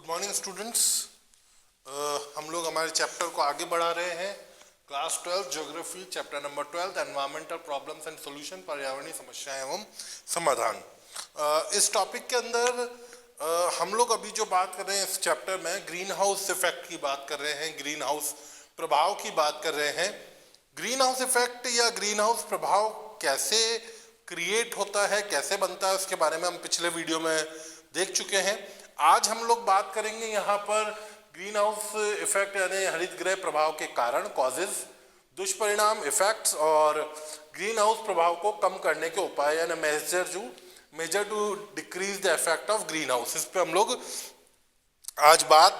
Morning students. हम लोग हमारे चैप्टर को आगे बढ़ा रहे हैं। Class 12 geography chapter number 12 environmental problems and solution, पर्यावरणीय समस्याएं एवं समाधान। इस टॉपिक के अंदर हम लोग अभी जो बात कर रहे हैं इस चैप्टर में ग्रीन हाउस इफेक्ट की बात कर रहे हैं, ग्रीन हाउस प्रभाव की बात कर रहे हैं। ग्रीन हाउस इफेक्ट या ग्रीन हाउस प्रभाव कैसे क्रिएट होता है, कैसे बनता है, उसके बारे में हम पिछले वीडियो में देख चुके हैं। आज हम लोग बात करेंगे यहाँ पर ग्रीन हाउस इफेक्ट यानी हरित गृह प्रभाव के कारण, कॉजेज, दुष्परिणाम, इफेक्ट्स और ग्रीन हाउस प्रभाव को कम करने के उपाय यानी measure to decrease the effect of green house. इस पे हम लोग आज बात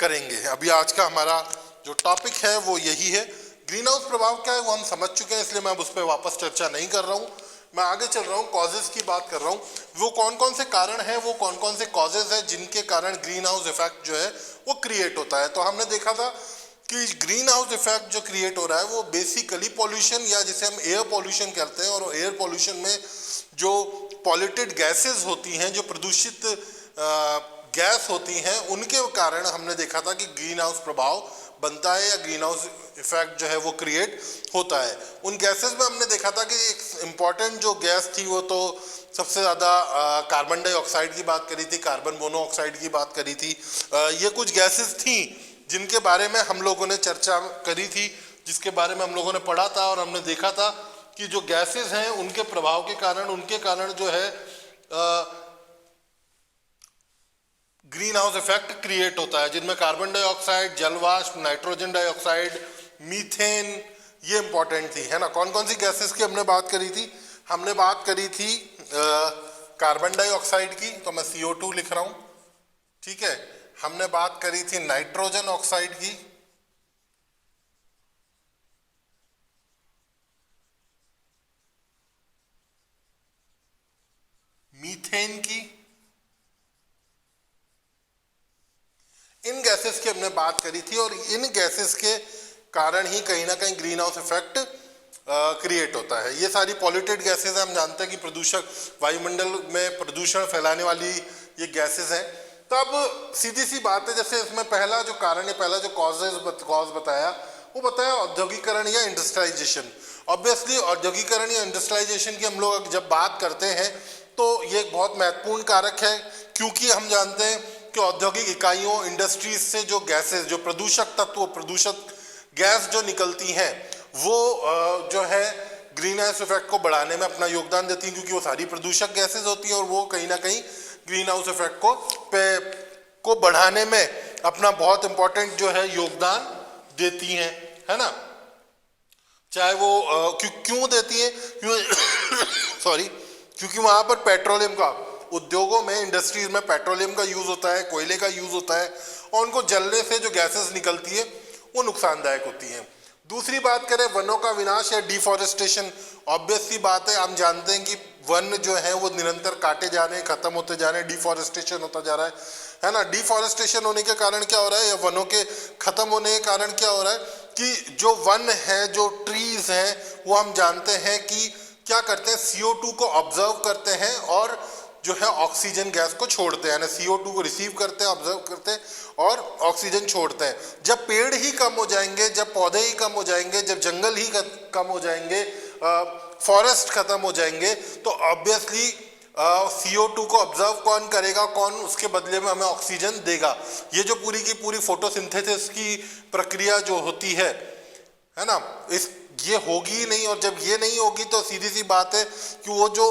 करेंगे। अभी आज का हमारा जो टॉपिक है वो यही है। ग्रीन हाउस प्रभाव क्या है वो हम समझ चुके हैं, इसलिए मैं अब उस पर वापस चर्चा नहीं कर रहा हूँ। मैं आगे चल रहा हूँ, कॉजेज की बात कर रहा हूँ। वो कौन कौन से कारण हैं, वो कौन कौन से कॉजेज हैं जिनके कारण ग्रीन हाउस इफेक्ट जो है वो क्रिएट होता है। तो हमने देखा था कि ग्रीन हाउस इफेक्ट जो क्रिएट हो रहा है वो बेसिकली पॉल्यूशन या जिसे हम एयर पॉल्यूशन कहते हैं, और एयर पॉल्यूशन में जो पॉल्यूटेड गैसेज होती हैं, जो प्रदूषित गैस होती हैं, उनके कारण हमने देखा था कि ग्रीन हाउस प्रभाव बनता है या ग्रीन हाउस इफेक्ट जो है वो क्रिएट होता है। उन गैसेस में हमने देखा था कि एक इम्पॉर्टेंट जो गैस थी वो तो सबसे ज़्यादा कार्बन डाइऑक्साइड की बात करी थी, कार्बन मोनोऑक्साइड की बात करी थी। ये कुछ गैसेस थी जिनके बारे में हम लोगों ने चर्चा करी थी, जिसके बारे में हम लोगों ने पढ़ा था, और हमने देखा था कि जो गैसेस हैं उनके प्रभाव के कारण, उनके कारण जो है ग्रीन हाउस इफेक्ट क्रिएट होता है, जिनमें कार्बन डाइऑक्साइड, जलवाष्प, नाइट्रोजन डाइऑक्साइड, मीथेन, ये इंपॉर्टेंट थी, है ना। कौन कौन सी गैसेस की हमने बात करी थी? हमने बात करी थी कार्बन डाइऑक्साइड की, तो मैं CO2 लिख रहा हूं, ठीक है। हमने बात करी थी नाइट्रोजन ऑक्साइड की, मीथेन की। इन गैसेस की हमने बात करी थी, और इन गैसेस के कारण ही कहीं ना कहीं ग्रीन हाउस इफेक्ट क्रिएट होता है। ये सारी पॉल्यूटेड गैसेस हैं, हम जानते हैं कि प्रदूषक, वायुमंडल में प्रदूषण फैलाने वाली ये गैसेस हैं। तो अब सीधी सी बात है, जैसे इसमें पहला जो कारण है, पहला जो कॉज बताया, वो बताया औद्योगिकरण या इंडस्ट्रियलाइजेशन। ऑब्वियसली औद्योगिकरण या इंडस्ट्रियलाइजेशन की हम लोग जब बात करते हैं तो ये एक बहुत महत्वपूर्ण कारक है, क्योंकि हम जानते हैं कि औद्योगिक इकाइयों, इंडस्ट्रीज से जो गैसेस, जो प्रदूषक तत्व, प्रदूषक गैस जो निकलती हैं, वो जो है ग्रीन हाउस इफेक्ट को बढ़ाने में अपना योगदान देती हैं, क्योंकि वो सारी प्रदूषक गैसेस होती हैं और वो कहीं ना कहीं ग्रीन हाउस इफेक्ट को बढ़ाने में अपना बहुत इंपॉर्टेंट जो है योगदान देती हैं, है ना। चाहे वो क्यों देती है, सॉरी, क्योंकि वहां पर पेट्रोलियम का, उद्योगों में, इंडस्ट्रीज में पेट्रोलियम का यूज होता है, कोयले का यूज होता है, और उनको जलने से जो गैसेस निकलती है वो नुकसानदायक होती हैं। दूसरी बात करें वनों का विनाश या डिफॉरेस्टेशन। ऑब्वियस सी बात है, हम जानते हैं कि वन जो है वो निरंतर काटे जा रहे हैं, खत्म होते जा रहे हैं, डिफॉरेस्टेशन होता जा रहा है ना। डिफॉरेस्टेशन होने के कारण क्या हो रहा है, या वनों के खत्म होने के कारण क्या हो रहा है कि जो वन है, जो ट्रीज हैं, वो हम जानते हैं कि क्या करते हैं, CO2 को ऑब्जर्व करते हैं और जो है ऑक्सीजन गैस को छोड़ते हैं, CO2 को रिसीव करते हैं, ऑब्जर्व करते हैं और ऑक्सीजन छोड़ते हैं। जब पेड़ ही कम हो जाएंगे, जब पौधे ही कम हो जाएंगे, जब जंगल ही कम हो जाएंगे, फॉरेस्ट खत्म हो जाएंगे, तो ऑब्वियसली CO2 को ऑब्जर्व कौन करेगा, कौन उसके बदले में हमें ऑक्सीजन देगा। ये जो पूरी की पूरी फोटोसिंथेसिस की प्रक्रिया जो होती है ना, ये होगी ही नहीं, और जब ये नहीं होगी तो सीधी सी बात है कि वो जो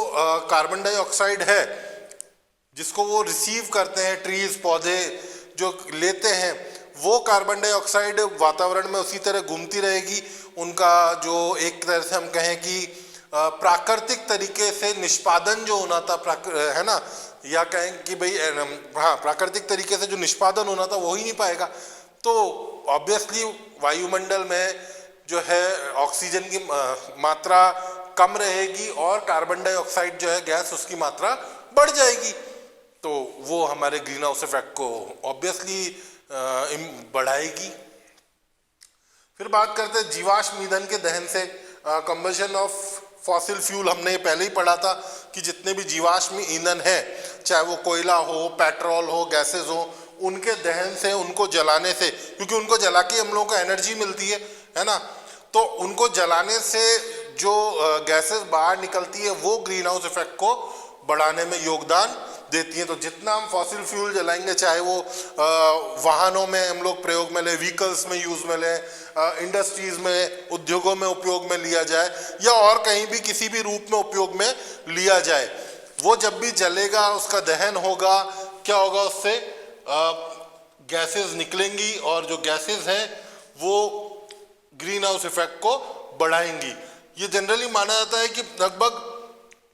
कार्बन डाइऑक्साइड है जिसको वो रिसीव करते हैं, ट्रीज, पौधे जो लेते हैं, वो कार्बन डाइऑक्साइड वातावरण में उसी तरह घूमती रहेगी। उनका जो एक तरह से हम कहें कि प्राकृतिक तरीके से निष्पादन जो होना था, है ना, या कहें कि भाई हाँ, प्राकृतिक तरीके से जो निष्पादन होना था वो हो ही नहीं पाएगा। तो ऑब्वियसली वायुमंडल में जो है ऑक्सीजन की मात्रा कम रहेगी और कार्बन डाइऑक्साइड जो है गैस, उसकी मात्रा बढ़ जाएगी, तो वो हमारे ग्रीन हाउस इफेक्ट को ऑब्वियसली बढ़ाएगी। फिर बात करते हैं जीवाश्म ईंधन के दहन से, कंबशन ऑफ फॉसिल फ्यूल। हमने पहले ही पढ़ा था कि जितने भी जीवाश्म ईंधन है, चाहे वो कोयला हो, पेट्रोल हो, गैसेस हो, उनके दहन से, उनको जलाने से, क्योंकि उनको जला के हम लोगों को एनर्जी मिलती है ना, तो उनको जलाने से जो गैसेस बाहर निकलती है वो ग्रीन हाउस इफेक्ट को बढ़ाने में योगदान देती है। तो जितना हम फॉसिल फ्यूल जलाएंगे, चाहे वो वाहनों में हम लोग प्रयोग में ले, व्हीकल्स में यूज में ले, इंडस्ट्रीज में, उद्योगों में उपयोग में लिया जाए, या और कहीं भी किसी भी रूप में उपयोग में लिया जाए, वो जब भी जलेगा, उसका दहन होगा, क्या होगा, उससे गैसेस निकलेंगी और जो गैसेस हैं वो ग्रीन हाउस इफेक्ट को बढ़ाएंगी। ये जनरली माना जाता है कि लगभग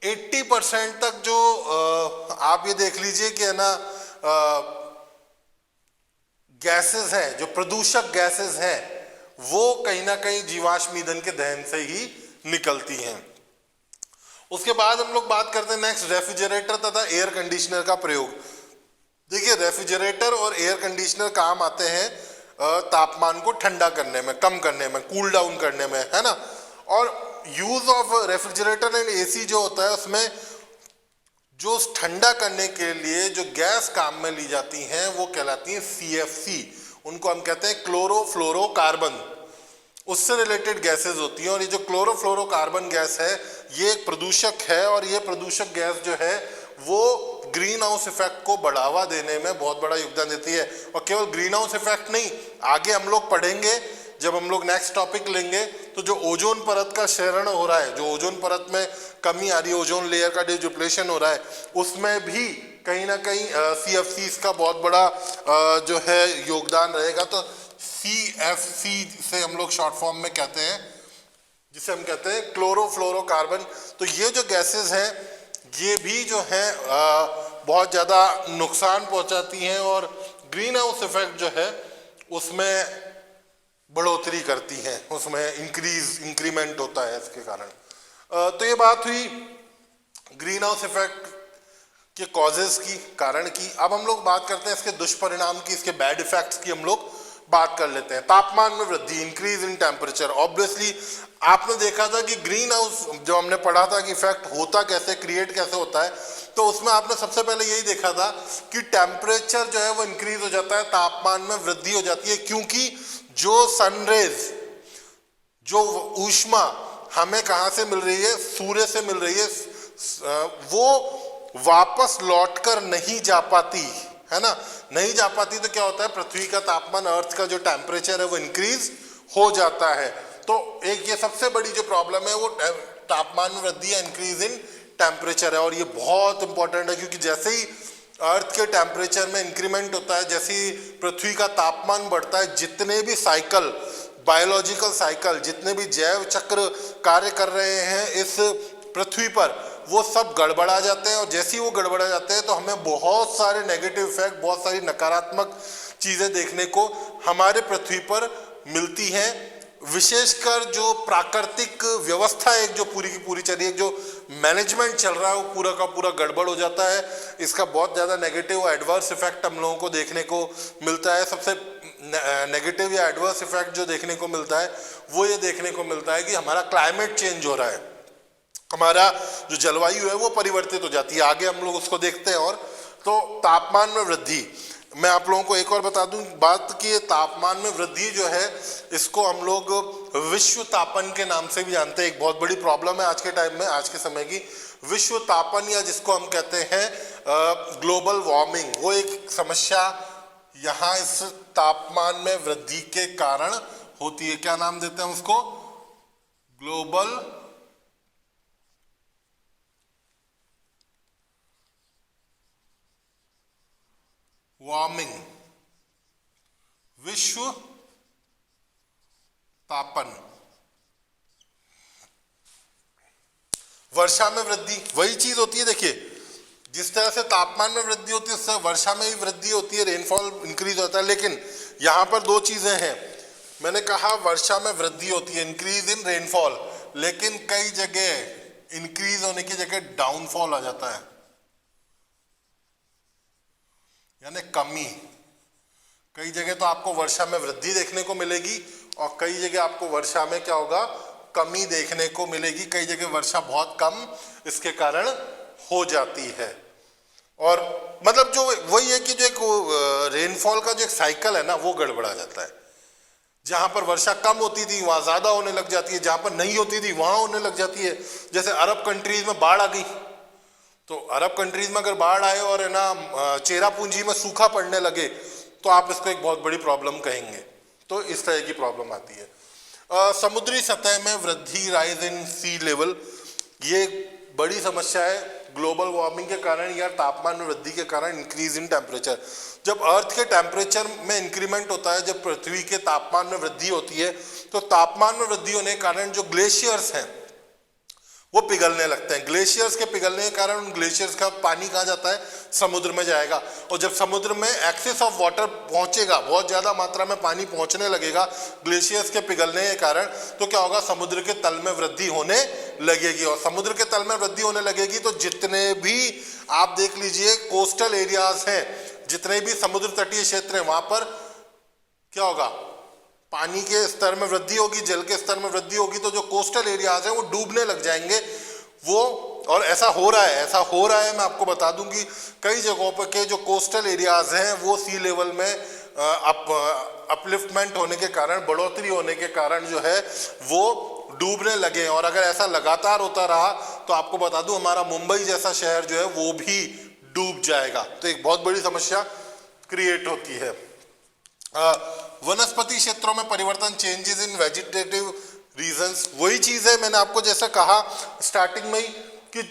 80% तक जो आप ये देख लीजिए कि है ना, गैसेस हैं, जो प्रदूषक गैसेस हैं, वो कहीं ना कहीं जीवाश्म ईंधन के दहन से ही निकलती हैं। उसके बाद हम लोग बात करते हैं नेक्स्ट, रेफ्रिजरेटर तथा एयर कंडीशनर का प्रयोग। देखिए, रेफ्रिजरेटर और एयर कंडीशनर काम आते हैं तापमान को ठंडा करने में, कम करने में, कूल डाउन करने में, है ना। और use of refrigerator and AC जो होता है, उसमें जो ठंडा करने के लिए जो गैस काम में ली जाती हैं वो कहलाती हैं CFC। उनको हम कहते हैं क्लोरोफ्लोरोकार्बन, उससे रिलेटेड गैसेस होती हैं। और ये जो क्लोरोफ्लोरोकार्बन गैस है ये एक प्रदूषक है, और ये प्रदूषक गैस जो है वो ग्रीन हाउस इफेक्ट को बढ़ावा देने में बहुत बड़ा योगदान देती है। और केवल ग्रीन हाउस इफेक्ट नहीं, आगे हम लोग पढ़ेंगे जब हम लोग नेक्स्ट टॉपिक लेंगे, तो जो ओजोन परत का क्षरण हो रहा है, जो ओजोन परत में कमी आ रही है, ओजोन लेयर का डिप्लेशन हो रहा है, उसमें भी कहीं ना कहीं CFCs का बहुत बड़ा जो है योगदान रहेगा। तो CFC से हम लोग शॉर्ट फॉर्म में कहते हैं, जिसे हम कहते हैं क्लोरोफ्लोरोकार्बन। तो ये जो गैसेस हैं ये भी जो है बहुत ज़्यादा नुकसान पहुंचाती हैं और ग्रीन हाउस इफेक्ट जो है उसमें बढ़ोतरी करती हैं, उसमें इंक्रीमेंट होता है इसके कारण। तो ये बात हुई ग्रीन हाउस इफेक्ट के कॉजेज की, कारण की। अब हम लोग बात करते हैं इसके दुष्परिणाम की, इसके बैड इफेक्ट्स की हम लोग बात कर लेते हैं। तापमान में वृद्धि, इंक्रीज इन टेम्परेचर। ऑब्वियसली आपने देखा था कि ग्रीन हाउस जो हमने पढ़ा था कि इफेक्ट होता कैसे, क्रिएट कैसे होता है, तो उसमें आपने सबसे पहले यही देखा था कि टेम्परेचर जो है वो इंक्रीज हो जाता है, तापमान में वृद्धि हो जाती है, क्योंकि जो सनरेज, जो ऊष्मा हमें कहाँ से मिल रही है, सूर्य से मिल रही है, वो वापस लौटकर नहीं जा पाती, है ना, नहीं जा पाती। तो क्या होता है, पृथ्वी का तापमान, अर्थ का जो टेम्परेचर है वो इंक्रीज हो जाता है। तो एक ये सबसे बड़ी जो प्रॉब्लम है वो तापमान में वृद्धि या इंक्रीज इन टेम्परेचर है। और ये बहुत इंपॉर्टेंट है, क्योंकि जैसे ही अर्थ के टेम्परेचर में इंक्रीमेंट होता है, जैसे ही पृथ्वी का तापमान बढ़ता है, जितने भी साइकिल, बायोलॉजिकल साइकिल, जितने भी जैव चक्र कार्य कर रहे हैं इस पृथ्वी पर, वो सब गड़बड़ा जाते हैं। और जैसे ही वो गड़बड़ा जाते हैं तो हमें बहुत सारे नेगेटिव इफेक्ट, बहुत सारी नकारात्मक चीज़ें देखने को हमारे पृथ्वी पर मिलती हैं। विशेषकर जो प्राकृतिक व्यवस्था एक जो पूरी की पूरी चल रही है, जो मैनेजमेंट चल रहा है, वो पूरा का पूरा गड़बड़ हो जाता है। इसका बहुत ज़्यादा नेगेटिव एडवर्स इफेक्ट हम लोगों को देखने को मिलता है। सबसे नेगेटिव या एडवर्स इफेक्ट जो देखने को मिलता है वो ये देखने को मिलता है कि हमारा क्लाइमेट चेंज हो रहा है, हमारा जो जलवायु है वो परिवर्तित हो जाती है। आगे हम लोग उसको देखते हैं। और तो तापमान में वृद्धि, मैं आप लोगों को एक और बता दूं बात कि तापमान में वृद्धि जो है इसको हम लोग विश्व तापन के नाम से भी जानते हैं। एक बहुत बड़ी प्रॉब्लम है आज के टाइम में, आज के समय की, विश्व तापन, या जिसको हम कहते हैं ग्लोबल वार्मिंग, वो एक समस्या यहाँ इस तापमान में वृद्धि के कारण होती है। क्या नाम देते हैं उसको, ग्लोबल वार्मिंग, विश्व तापन। वर्षा में वृद्धि, वही चीज होती है। देखिए, जिस तरह से तापमान में वृद्धि होती है उससे वर्षा में भी वृद्धि होती है, रेनफॉल इंक्रीज होता है। लेकिन यहाँ पर दो चीजें हैं। मैंने कहा वर्षा में वृद्धि होती है, इंक्रीज इन रेनफॉल, लेकिन कई जगह इंक्रीज होने की जगह डाउनफॉल आ जाता है, यानी कमी। कई जगह तो आपको वर्षा में वृद्धि देखने को मिलेगी और कई जगह आपको वर्षा में क्या होगा, कमी देखने को मिलेगी। कई जगह वर्षा बहुत कम इसके कारण हो जाती है। और मतलब जो वही है कि जो एक रेनफॉल का जो एक साइकिल है ना वो गड़बड़ा जाता है। जहां पर वर्षा कम होती थी वहां ज्यादा होने लग जाती है, जहां पर नहीं होती थी वहां होने लग जाती है। जैसे अरब कंट्रीज में बाढ़ आ गई, तो अरब कंट्रीज में अगर बाढ़ आए और है ना चेरापूंजी में सूखा पड़ने लगे तो आप इसको एक बहुत बड़ी प्रॉब्लम कहेंगे। तो इस तरह की प्रॉब्लम आती है। समुद्री सतह में वृद्धि, राइज इन सी लेवल, ये बड़ी समस्या है ग्लोबल वार्मिंग के कारण या तापमान में वृद्धि के कारण। इंक्रीज इन टेम्परेचर, जब अर्थ के टेम्परेचर में इंक्रीमेंट होता है, जब पृथ्वी के तापमान में वृद्धि होती है, तो तापमान में वृद्धि होने के कारण जो ग्लेशियर्स हैं वो पिघलने लगते हैं। ग्लेशियर्स के पिघलने के कारण उन ग्लेशियर्स का पानी कहाँ जाता है, समुद्र में जाएगा। और जब समुद्र में एक्सेस ऑफ वाटर पहुंचेगा, बहुत ज़्यादा मात्रा में पानी पहुंचने लगेगा ग्लेशियर्स के पिघलने के कारण, तो क्या होगा, समुद्र के तल में वृद्धि होने लगेगी। और समुद्र के तल में वृद्धि होने लगेगी तो जितने भी आप देख लीजिए कोस्टल एरियाज हैं, जितने भी समुद्र तटीय क्षेत्र हैं, वहां पर क्या होगा, पानी के स्तर में वृद्धि होगी, जल के स्तर में वृद्धि होगी, तो जो कोस्टल एरियाज हैं वो डूबने लग जाएंगे। वो और ऐसा हो रहा है। मैं आपको बता दूं कि कई जगहों पर के जो कोस्टल एरियाज हैं वो सी लेवल में अपलिफ्टमेंट होने के कारण, बढ़ोतरी होने के कारण जो है वो डूबने लगे। और अगर ऐसा लगातार होता रहा तो आपको बता दूं हमारा मुंबई जैसा शहर जो है वो भी डूब जाएगा। तो एक बहुत बड़ी समस्या क्रिएट होती है। वनस्पति क्षेत्रों में परिवर्तन, चेंजेस इन वेजिटेटिव रीजंस, वही चीज है मैंने आपको जैसा कहा स्टार्टिंग में ही कि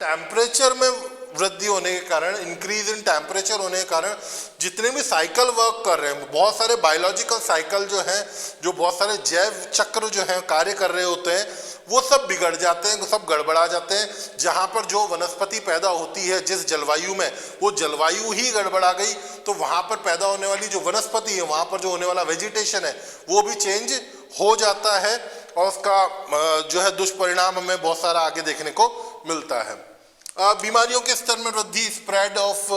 टेम्परेचर में वृद्धि होने के कारण, इंक्रीज इन टेम्परेचर होने के कारण जितने भी साइकिल वर्क कर रहे हैं, बहुत सारे बायोलॉजिकल साइकिल जो हैं, जो बहुत सारे जैव चक्र जो हैं कार्य कर रहे होते हैं, वो सब बिगड़ जाते हैं, सब गड़बड़ा जाते हैं। जहाँ पर जो वनस्पति पैदा होती है जिस जलवायु में, वो जलवायु ही गड़बड़ा गई तो वहाँ पर पैदा होने वाली जो वनस्पति है, वहाँ पर जो होने वाला वेजिटेशन है वो भी चेंज हो जाता है। और उसका जो है दुष्परिणाम हमें बहुत सारा आगे देखने को मिलता है। बीमारियों के स्तर में वृद्धि, स्प्रेड ऑफ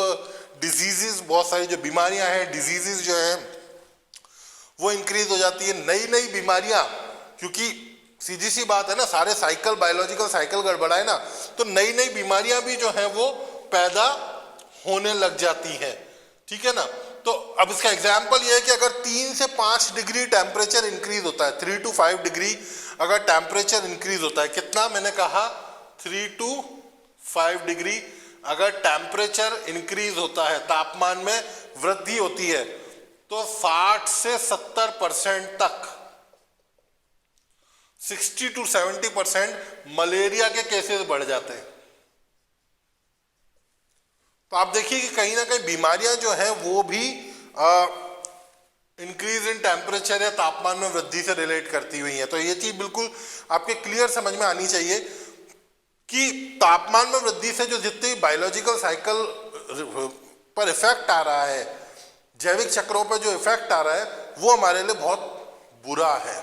डिजीजेस, बहुत सारी जो बीमारियां हैं, डिजीजेस जो हैं वो इंक्रीज हो जाती है। नई नई बीमारियां, क्योंकि सीधी सी बात है ना, सारे साइकिल, बायोलॉजिकल साइकिल गड़बड़ाए ना, तो नई नई बीमारियां भी जो है वो पैदा होने लग जाती हैं। ठीक है ना। तो अब इसका एग्जाम्पल ये है कि अगर 3 से 5 डिग्री टेम्परेचर इंक्रीज होता है, 3 to 5 डिग्री अगर टेम्परेचर इंक्रीज होता है, कितना, मैंने कहा 3 to 5 डिग्री अगर टेम्परेचर इंक्रीज होता है, तापमान में वृद्धि होती है, तो 60 से 70% तक, 60 to 70% मलेरिया के केसेस बढ़ जाते हैं। तो आप देखिए कि कहीं ना कहीं बीमारियां जो हैं वो भी इंक्रीज इन टेम्परेचर या तापमान में वृद्धि से रिलेट करती हुई है। तो ये चीज बिल्कुल आपके क्लियर समझ में आनी चाहिए कि तापमान में वृद्धि से जो जितने बायोलॉजिकल साइकिल पर इफेक्ट आ रहा है, जैविक चक्रों पर जो इफेक्ट आ रहा है, वो हमारे लिए बहुत बुरा है।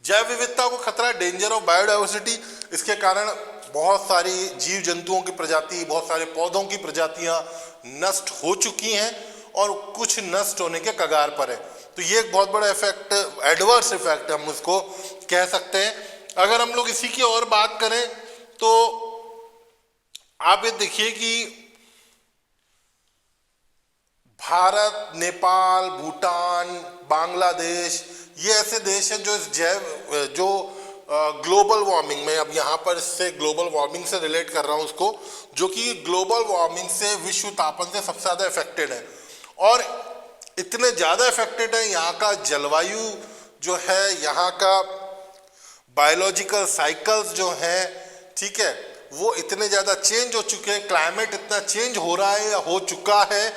जैव विविधता को खतरा, डेंजर ऑफ बायोडाइवर्सिटी, इसके कारण बहुत सारी जीव जंतुओं की प्रजाति, बहुत सारे पौधों की प्रजातियां नष्ट हो चुकी हैं और कुछ नष्ट होने के कगार पर है। तो ये एक बहुत बड़ा इफेक्ट, एडवर्स इफेक्ट हम उसको कह सकते हैं। अगर हम लोग इसी की और बात करें तो आप ये देखिए कि भारत, नेपाल, भूटान, बांग्लादेश, ये ऐसे देश हैं जो इस जो ग्लोबल वार्मिंग में, अब यहाँ पर इससे ग्लोबल वार्मिंग से रिलेट कर रहा हूँ उसको, जो कि ग्लोबल वार्मिंग से, विश्व तापन से सबसे ज़्यादा इफेक्टेड है। और इतने ज़्यादा इफेक्टेड है, यहाँ का जलवायु जो है, यहाँ का बायोलॉजिकल साइकिल्स जो हैं, ठीक है, वो इतने ज़्यादा चेंज हो चुके हैं, क्लाइमेट इतना चेंज हो रहा है या हो चुका है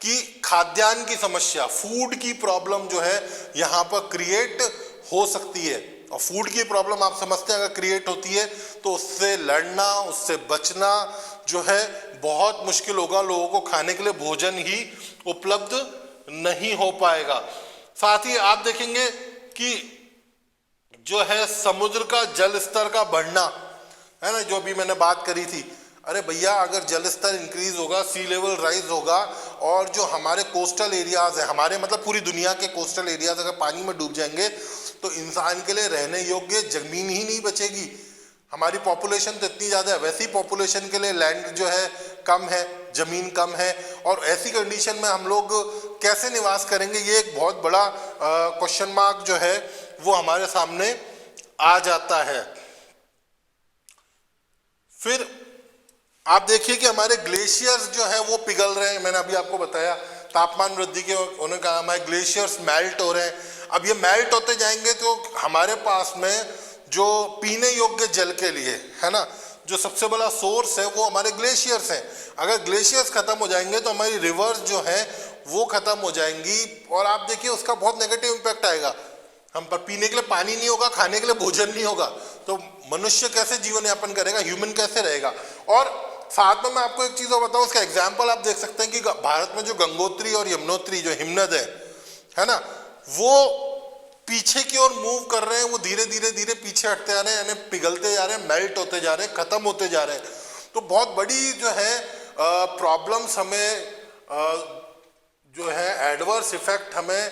कि खाद्यान्न की समस्या, फूड की प्रॉब्लम जो है यहाँ पर क्रिएट हो सकती है। और फूड की प्रॉब्लम आप समझते हैं अगर क्रिएट होती है तो उससे लड़ना, उससे बचना जो है बहुत मुश्किल होगा। लोगों को खाने के लिए भोजन ही उपलब्ध नहीं हो पाएगा। साथ ही आप देखेंगे कि जो है समुद्र का जल स्तर का बढ़ना है ना, जो भी मैंने बात करी थी, अरे भैया अगर जल स्तर इंक्रीज होगा, सी लेवल राइज होगा और जो हमारे कोस्टल एरियाज है, हमारे मतलब पूरी दुनिया के कोस्टल एरियाज अगर पानी में डूब जाएंगे तो इंसान के लिए रहने योग्य जमीन ही नहीं बचेगी। हमारी पॉपुलेशन तो इतनी ज़्यादा है, वैसी पॉपुलेशन के लिए लैंड जो है कम है, ज़मीन कम है, और ऐसी कंडीशन में हम लोग कैसे निवास करेंगे, ये एक बहुत बड़ा क्वेश्चन मार्क जो है वो हमारे सामने आ जाता है। फिर आप देखिए कि हमारे ग्लेशियर्स जो है वो पिघल रहे हैं। मैंने अभी आपको बताया तापमान वृद्धि के उन्होंने कहा हमारे ग्लेशियर्स मेल्ट हो रहे हैं। अब ये मेल्ट होते जाएंगे तो हमारे पास में जो पीने योग्य जल के लिए है ना, जो सबसे बड़ा सोर्स है वो हमारे ग्लेशियर्स हैं। अगर ग्लेशियर्स खत्म हो जाएंगे तो हमारी रिवर्स जो है वो खत्म हो जाएंगी, और आप देखिए उसका बहुत नेगेटिव इम्पैक्ट आएगा हम पर। पीने के लिए पानी नहीं होगा, खाने के लिए भोजन नहीं होगा, तो मनुष्य कैसे जीवन यापन करेगा, ह्यूमन कैसे रहेगा। और साथ में मैं आपको एक चीज़ और बताऊं, उसका एग्जाम्पल आप देख सकते हैं कि भारत में जो गंगोत्री और यमुनोत्री जो हिमनद है ना, वो पीछे की ओर मूव कर रहे हैं, वो धीरे धीरे धीरे पीछे हटते जा रहे हैं, यानी पिघलते जा रहे हैं, मेल्ट होते जा रहे हैं, खत्म होते जा रहे हैं। तो बहुत बड़ी जो है प्रॉब्लम्स हमें जो है एडवर्स इफेक्ट हमें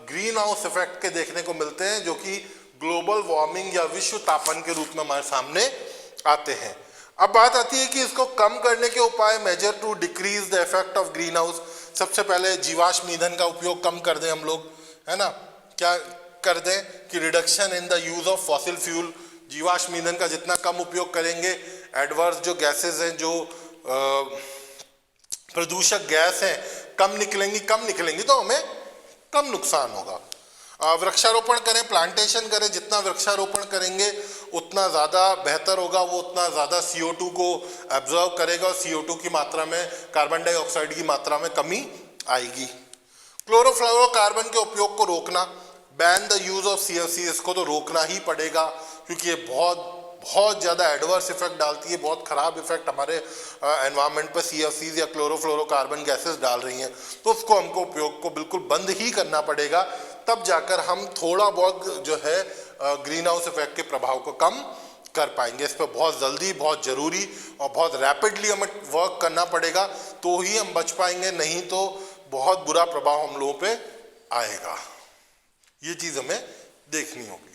ग्रीन हाउस इफेक्ट के देखने को मिलते हैं, जो कि ग्लोबल वार्मिंग या विश्व तापन के रूप में हमारे सामने आते हैं। अब बात आती है कि इसको कम करने के उपाय, measure to decrease the effect of green house. सबसे पहले जीवाश्म ईंधन का उपयोग कम कर दें हम लोग, है ना। क्या कर दें कि reduction in the use of fossil fuel, जीवाश्म ईंधन का जितना कम उपयोग करेंगे एडवर्स जो गैसेस हैं, जो प्रदूषक गैस हैं कम निकलेंगी तो हमें कम नुकसान होगा। वृक्षारोपण करें, प्लांटेशन करें, जितना वृक्षारोपण करेंगे उतना ज़्यादा बेहतर होगा, वो उतना ज़्यादा CO2 को एब्जॉर्व करेगा और CO2 की मात्रा में, कार्बन डाइऑक्साइड की मात्रा में कमी आएगी। क्लोरोफ्लोरोकार्बन के उपयोग को रोकना, ban the use of CFC, इसको तो रोकना ही पड़ेगा क्योंकि ये बहुत ज़्यादा एडवर्स इफेक्ट डालती है, बहुत ख़राब इफेक्ट हमारे एनवायरनमेंट पर CFCs या क्लोरोफ्लोरोकार्बन गैसेस डाल रही हैं। तो उसको हमको उपयोग को बिल्कुल बंद ही करना पड़ेगा, तब जाकर हम थोड़ा बहुत जो है ग्रीन हाउस इफेक्ट के प्रभाव को कम कर पाएंगे। इस पर बहुत जल्दी, बहुत ज़रूरी और बहुत रैपिडली हमें वर्क करना पड़ेगा, तो ही हम बच पाएंगे, नहीं तो बहुत बुरा प्रभाव हम लोगों पे आएगा। ये चीज़ हमें देखनी होगी।